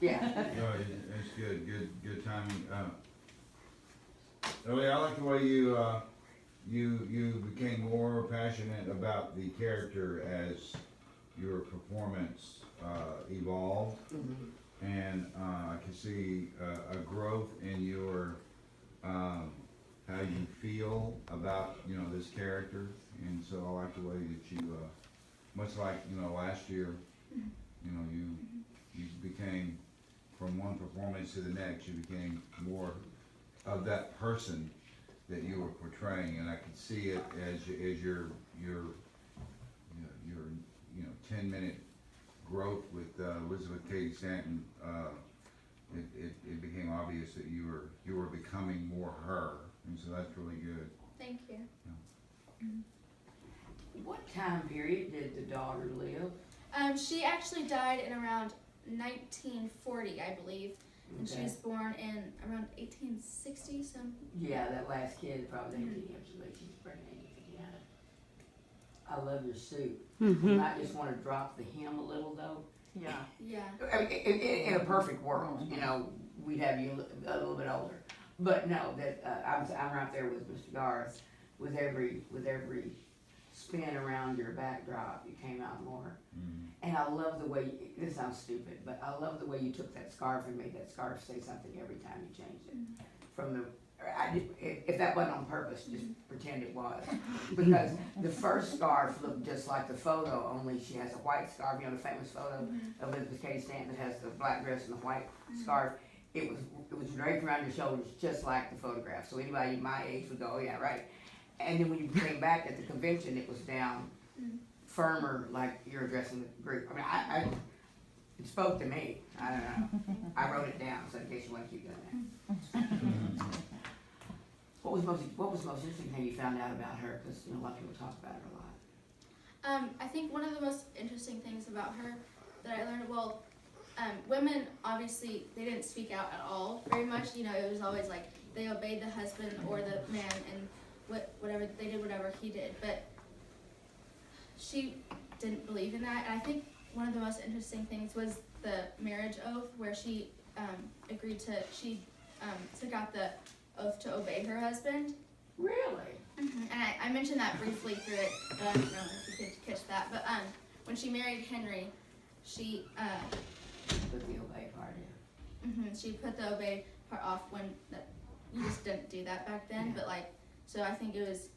Yeah. No, it's good, good timing. Ellie, I like the way you became more passionate about the character as your performance evolved, Mhm. and I can see a growth in your how you feel about this character, and so I like the way that you much like last year, you became from one performance to the next, you became more of that person that you were portraying, and I could see it as your your 10-minute growth with Elizabeth Cady Stanton. It became obvious that you were becoming more her, and so that's really good. Thank you. What time period did the daughter live? She actually died in around 1940, I believe, and she Okay. was born in around 1860. So Yeah, that last kid probably didn't have to she's pregnant. Yeah. I love your suit. You might just want to drop the hem a little though. Yeah. yeah, I mean, in a perfect world, we'd have you a little bit older. But no, that I'm right there with Mr. Garth. With every spin around your backdrop, you came out more. And I love the way, this sounds stupid, but I love the way you took that scarf and made that scarf say something every time you changed it. From the, if that wasn't on purpose, just pretend it was. Because the first scarf looked just like the photo, only she has a white scarf, the famous photo of Elizabeth Cady Stanton that has the black dress and the white scarf. It was draped around your shoulders just like the photograph. So anybody my age would go, oh yeah, right. And then when you came back at the convention, it was down firmer, like you're addressing the group. I mean, it spoke to me. I don't know. I wrote it down, so in case you want to keep doing that. What was the most interesting thing you found out about her? Because a lot of people talk about her a lot. I think one of the most interesting things about her that I learned, women obviously they didn't speak out at all very much. It was always like they obeyed the husband or the man, and whatever they did, whatever he did. But she didn't believe in that, and I think one of the most interesting things was the marriage oath, where she took out the oath to obey her husband. Really? And I mentioned that briefly through it, but I don't know if you could catch that. But when she married Henry, she Put the obey part in. she put the obey part off when you just didn't do that back then. Yeah. But so I think it was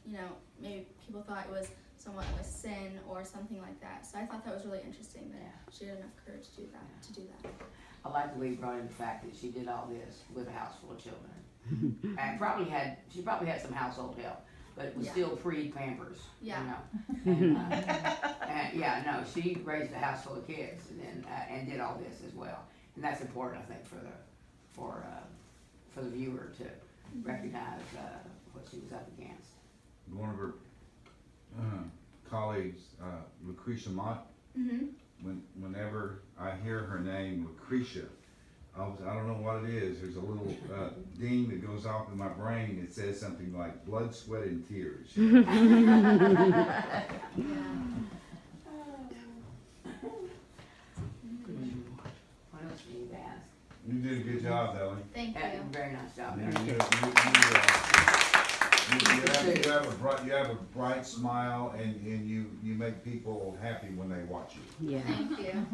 maybe people thought it was somewhat of a sin or something like that. So I thought that was really interesting that she had enough courage to do that. I like the way you brought in the fact that she did all this with a house full of children. And she probably had some household help, but it was still pre-Pampers. Yeah. And no, she raised a house full of kids and did all this as well. And that's important, I think, for the viewer to recognize what she was up against. One of her colleagues, Lucretia Mott. Whenever I hear her name, Lucretia, I don't know what it is. There's a little ding that goes off in my brain that says something like blood, sweat, and tears. What else do you ask? You did a good job, Ellie. Thank you. Very nice job. You have a bright smile, and you make people happy when they watch you. Yeah. Thank you.